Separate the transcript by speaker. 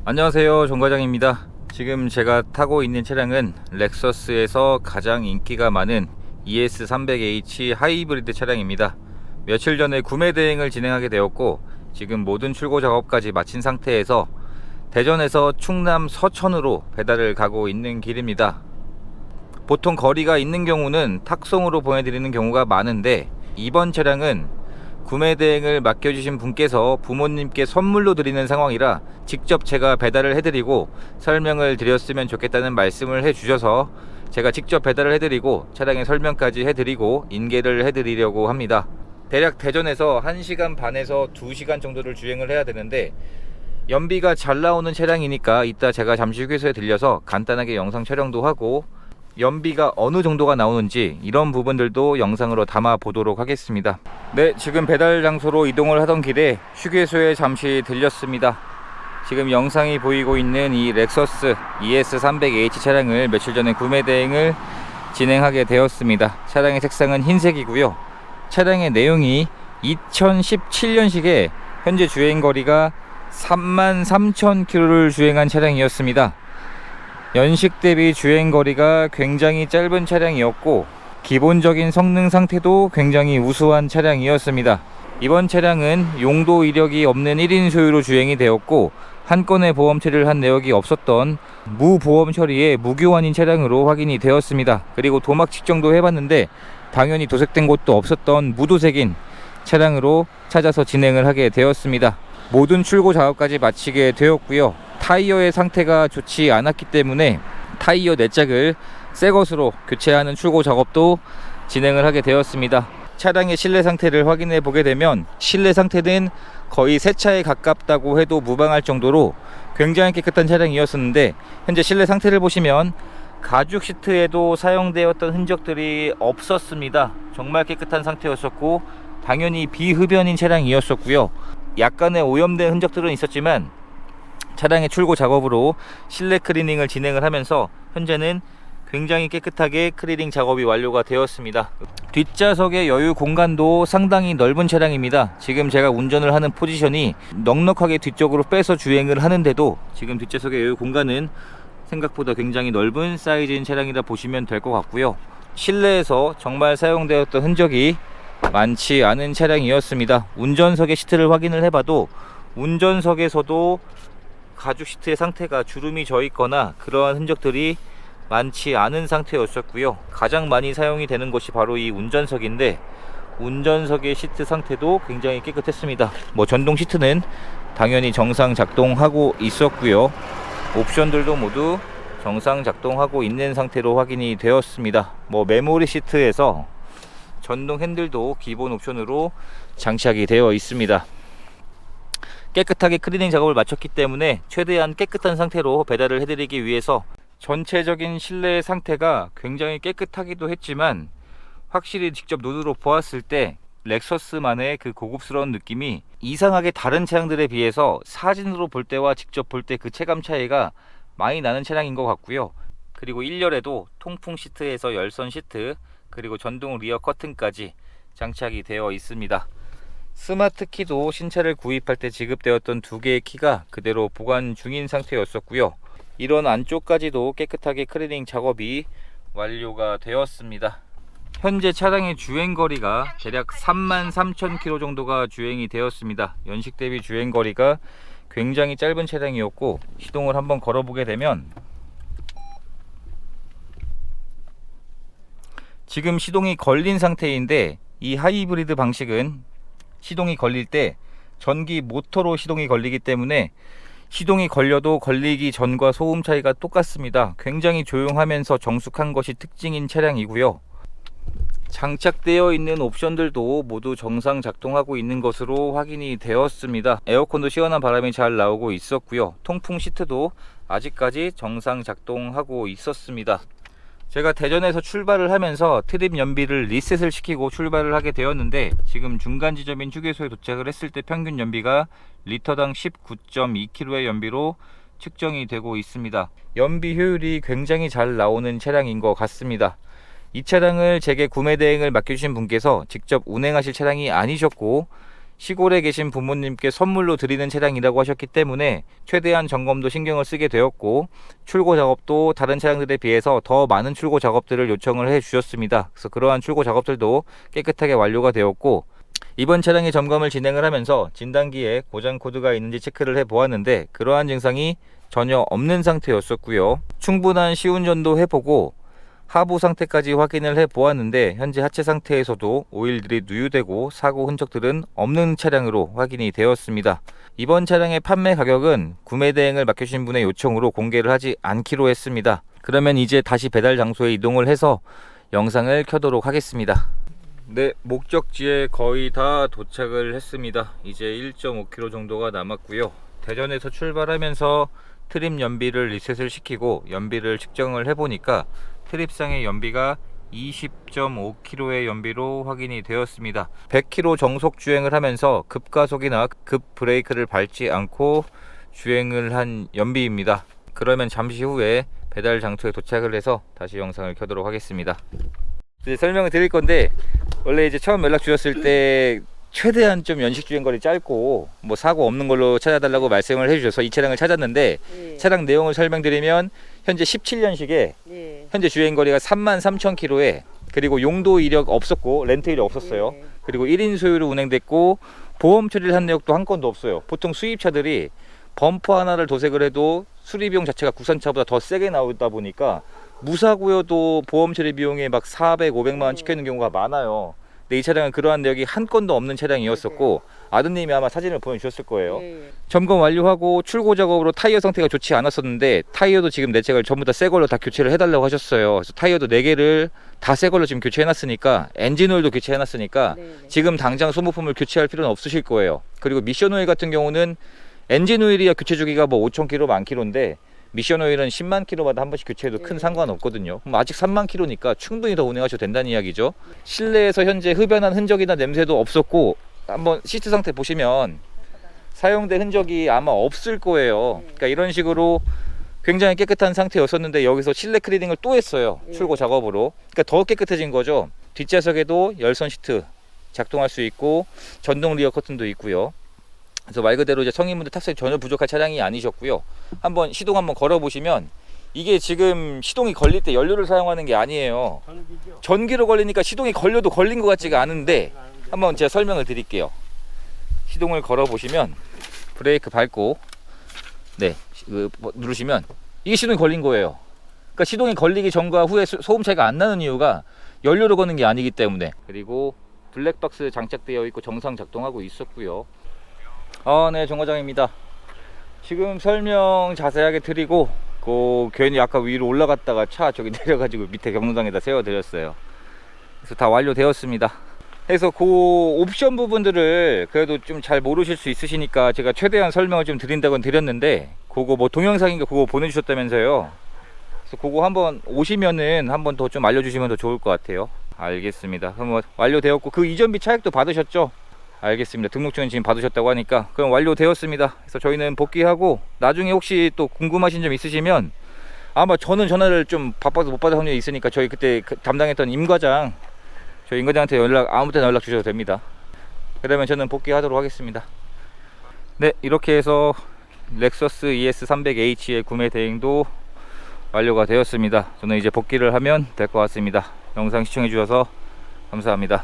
Speaker 1: 안녕하세요, 정과장입니다. 지금 제가 타고 있는 차량은 렉서스에서 가장 인기가 많은 ES300H 하이브리드 차량입니다. 며칠 전에 구매 대행을 진행하게 되었고, 지금 모든 출고 작업까지 마친 상태에서 대전에서 충남 서천으로 배달을 가고 있는 길입니다. 보통 거리가 있는 경우는 탁송으로 보내드리는 경우가 많은데, 이번 차량은 구매 대행을 맡겨주신 분께서 부모님께 선물로 드리는 상황이라 직접 제가 배달을 해드리고 설명을 드렸으면 좋겠다는 말씀을 해주셔서 제가 직접 배달을 해드리고 차량의 설명까지 해드리고 인계를 해드리려고 합니다. 대략 대전에서 1시간 반에서 2시간 정도를 주행을 해야 되는데, 연비가 잘 나오는 차량이니까 이따 제가 잠시 휴게소에 들려서 간단하게 영상 촬영도 하고 연비가 어느 정도가 나오는지 이런 부분들도 영상으로 담아 보도록 하겠습니다. 네, 지금 배달 장소로 이동을 하던 길에 휴게소에 잠시 들렸습니다. 지금 영상이 보이고 있는 이 렉서스 ES300H 차량을 며칠 전에 구매 대행을 진행하게 되었습니다. 차량의 색상은 흰색이고요. 차량의 내용이 2017년식에 현재 주행거리가 33,000km를 주행한 차량이었습니다. 연식 대비 주행거리가 굉장히 짧은 차량이었고 기본적인 성능 상태도 굉장히 우수한 차량이었습니다. 이번 차량은 용도 이력이 없는 1인 소유로 주행이 되었고 한 건의 보험 처리를 한 내역이 없었던 무보험 처리의 무교환인 차량으로 확인이 되었습니다. 그리고 도막 측정도 해봤는데 당연히 도색된 곳도 없었던 무도색인 차량으로 찾아서 진행을 하게 되었습니다. 모든 출고 작업까지 마치게 되었고요. 타이어의 상태가 좋지 않았기 때문에 타이어 4짝을 새 것으로 교체하는 출고 작업도 진행을 하게 되었습니다. 차량의 실내 상태를 확인해 보게 되면 실내 상태는 거의 새 차에 가깝다고 해도 무방할 정도로 굉장히 깨끗한 차량이었는데, 현재 실내 상태를 보시면 가죽 시트에도 사용되었던 흔적들이 없었습니다. 정말 깨끗한 상태였었고 당연히 비흡연인 차량이었었고요. 약간의 오염된 흔적들은 있었지만 차량의 출고 작업으로 실내 클리닝을 진행을 하면서 현재는 굉장히 깨끗하게 클리닝 작업이 완료가 되었습니다. 뒷좌석의 여유 공간도 상당히 넓은 차량입니다. 지금 제가 운전을 하는 포지션이 넉넉하게 뒤쪽으로 빼서 주행을 하는데도 지금 뒷좌석의 여유 공간은 생각보다 굉장히 넓은 사이즈인 차량이라 보시면 될 것 같고요. 실내에서 정말 사용되었던 흔적이 많지 않은 차량이었습니다. 운전석의 시트를 확인을 해봐도 운전석에서도 가죽 시트의 상태가 주름이 져 있거나 그러한 흔적들이 많지 않은 상태였었고요. 가장 많이 사용이 되는 것이 바로 이 운전석인데 운전석의 시트 상태도 굉장히 깨끗했습니다. 전동 시트는 당연히 정상 작동하고 있었고요. 옵션들도 모두 정상 작동하고 있는 상태로 확인이 되었습니다. 메모리 시트에서 전동 핸들도 기본 옵션으로 장착이 되어 있습니다. 깨끗하게 클리닝 작업을 마쳤기 때문에 최대한 깨끗한 상태로 배달을 해드리기 위해서 전체적인 실내 상태가 굉장히 깨끗하기도 했지만 확실히 직접 눈으로 보았을 때 렉서스만의 그 고급스러운 느낌이 이상하게 다른 차량들에 비해서 사진으로 볼 때와 직접 볼 때 그 체감 차이가 많이 나는 차량인 것 같고요. 그리고 1열에도 통풍 시트에서 열선 시트 그리고 전동 리어 커튼까지 장착이 되어 있습니다. 스마트 키도 신차를 구입할 때 지급되었던 2개의 키가 그대로 보관 중인 상태였었고요. 이런 안쪽까지도 깨끗하게 클리닝 작업이 완료가 되었습니다. 현재 차량의 주행거리가 대략 33,000km 정도가 주행이 되었습니다. 연식 대비 주행거리가 굉장히 짧은 차량이었고 시동을 한번 걸어보게 되면 지금 시동이 걸린 상태인데, 이 하이브리드 방식은 시동이 걸릴 때 전기 모터로 시동이 걸리기 때문에 시동이 걸려도 걸리기 전과 소음 차이가 똑같습니다. 굉장히 조용하면서 정숙한 것이 특징인 차량이고요. 장착되어 있는 옵션들도 모두 정상 작동하고 있는 것으로 확인이 되었습니다. 에어컨도 시원한 바람이 잘 나오고 있었고요. 통풍 시트도 아직까지 정상 작동하고 있었습니다. 제가 대전에서 출발을 하면서 트립 연비를 리셋을 시키고 출발을 하게 되었는데, 지금 중간 지점인 휴게소에 도착을 했을 때 평균 연비가 리터당 19.2km의 연비로 측정이 되고 있습니다. 연비 효율이 굉장히 잘 나오는 차량인 것 같습니다. 이 차량을 제게 구매 대행을 맡겨주신 분께서 직접 운행하실 차량이 아니셨고 시골에 계신 부모님께 선물로 드리는 차량이라고 하셨기 때문에 최대한 점검도 신경을 쓰게 되었고, 출고 작업도 다른 차량들에 비해서 더 많은 출고 작업들을 요청을 해 주셨습니다. 그래서 그러한 출고 작업들도 깨끗하게 완료가 되었고, 이번 차량의 점검을 진행을 하면서 진단기에 고장 코드가 있는지 체크를 해 보았는데 그러한 증상이 전혀 없는 상태였었고요. 충분한 시운전도 해보고 하부 상태까지 확인을 해 보았는데 현재 하체 상태에서도 오일들이 누유되고 사고 흔적들은 없는 차량으로 확인이 되었습니다. 이번 차량의 판매 가격은 구매 대행을 맡겨주신 분의 요청으로 공개를 하지 않기로 했습니다. 그러면 이제 다시 배달 장소에 이동을 해서 영상을 켜도록 하겠습니다. 네, 목적지에 거의 다 도착을 했습니다. 이제 1.5km 정도가 남았고요. 대전에서 출발하면서 트립 연비를 리셋을 시키고 연비를 측정을 해보니까 트립상의 연비가 20.5km의 연비로 확인이 되었습니다. 100km 정속 주행을 하면서 급가속이나 급 브레이크를 밟지 않고 주행을 한 연비입니다. 그러면 잠시 후에 배달 장소에 도착을 해서 다시 영상을 켜도록 하겠습니다. 이제 설명을 드릴 건데, 원래 이제 처음 연락 주셨을 때 최대한 좀 연식 주행거리 짧고 뭐 사고 없는 걸로 찾아달라고 말씀을 해주셔서 이 차량을 찾았는데, 차량 내용을 설명드리면 현재 17년식에 현재 주행거리가 33,000km에 그리고 용도 이력 없었고 렌트 이력 없었어요. 그리고 1인 소유로 운행됐고 보험 처리를 한 내역도 한 건도 없어요. 보통 수입차들이 범퍼 하나를 도색을 해도 수리 비용 자체가 국산차보다 더 세게 나오다 보니까 무사고여도 보험 처리 비용에 막 400, 500만 원 찍혀 있는 경우가 많아요. 근데 이 차량은 그러한 내역이 한 건도 없는 차량이었었고, 아드님이 아마 사진을 보내주셨을 거예요. 점검 완료하고 출고 작업으로 타이어 상태가 좋지 않았었는데 타이어도 지금 네 짝을 전부 다 새 걸로 다 교체를 해달라고 하셨어요. 그래서 타이어도 4개를 다 새 걸로 지금 교체해놨으니까, 엔진 오일도 교체해놨으니까 지금 당장 소모품을 교체할 필요는 없으실 거예요. 그리고 미션 오일 같은 경우는 엔진 오일이야 교체 주기가 뭐 5,000km, 10,000km인데 미션 오일은 10만 킬로마다 한 번씩 교체해도 큰 상관없거든요. 그럼 아직 3만 킬로니까 충분히 더 운행하셔도 된다는 이야기죠. 실내에서 현재 흡연한 흔적이나 냄새도 없었고, 한번 시트 상태 보시면 사용된 흔적이 아마 없을 거예요. 그러니까 이런 식으로 굉장히 깨끗한 상태였었는데 여기서 실내 클리닝을 또 했어요. 출고 작업으로. 그러니까 더 깨끗해진 거죠. 뒷좌석에도 열선 시트 작동할 수 있고 전동 리어 커튼도 있고요. 그래서 말 그대로 이제 성인분들 탑승이 전혀 부족한 차량이 아니셨고요. 한번 시동 한번 걸어 보시면 이게 지금 시동이 걸릴 때 연료를 사용하는 게 아니에요. 전기로 걸리니까 시동이 걸려도 걸린 것 같지가 않은데, 한번 제가 설명을 드릴게요. 시동을 걸어 보시면 브레이크 밟고 누르시면 이게 시동이 걸린 거예요. 그러니까 시동이 걸리기 전과 후에 소음 차이가 안 나는 이유가 연료로 거는 게 아니기 때문에. 그리고 블랙박스 장착되어 있고 정상 작동하고 있었고요. 네, 정과장입니다. 지금 설명 자세하게 드리고 괜히 아까 위로 올라갔다가 차 저기 내려가지고 밑에 경로당에다 세워드렸어요. 그래서 다 완료되었습니다. 그래서 그 옵션 부분들을 그래도 좀 잘 모르실 수 있으시니까 제가 최대한 설명을 좀 드린다고는 드렸는데, 그거 뭐 동영상인가 그거 보내주셨다면서요. 그래서 그거 한번 오시면은 한번 더 좀 알려주시면 더 좋을 것 같아요. 알겠습니다. 그럼 완료되었고 그 이전비 차액도 받으셨죠? 알겠습니다. 등록증은 지금 받으셨다고 하니까 그럼 완료되었습니다. 그래서 저희는 복귀하고, 나중에 혹시 또 궁금하신 점 있으시면, 아마 저는 전화를 좀 바빠서 못 받을 확률이 있으니까 저희 그때 담당했던 임과장, 저희 임과장한테 아무 때나 연락 주셔도 됩니다. 그러면 저는 복귀하도록 하겠습니다. 네, 이렇게 해서 렉서스 ES300H의 구매 대행도 완료가 되었습니다. 저는 이제 복귀를 하면 될 것 같습니다. 영상 시청해 주셔서 감사합니다.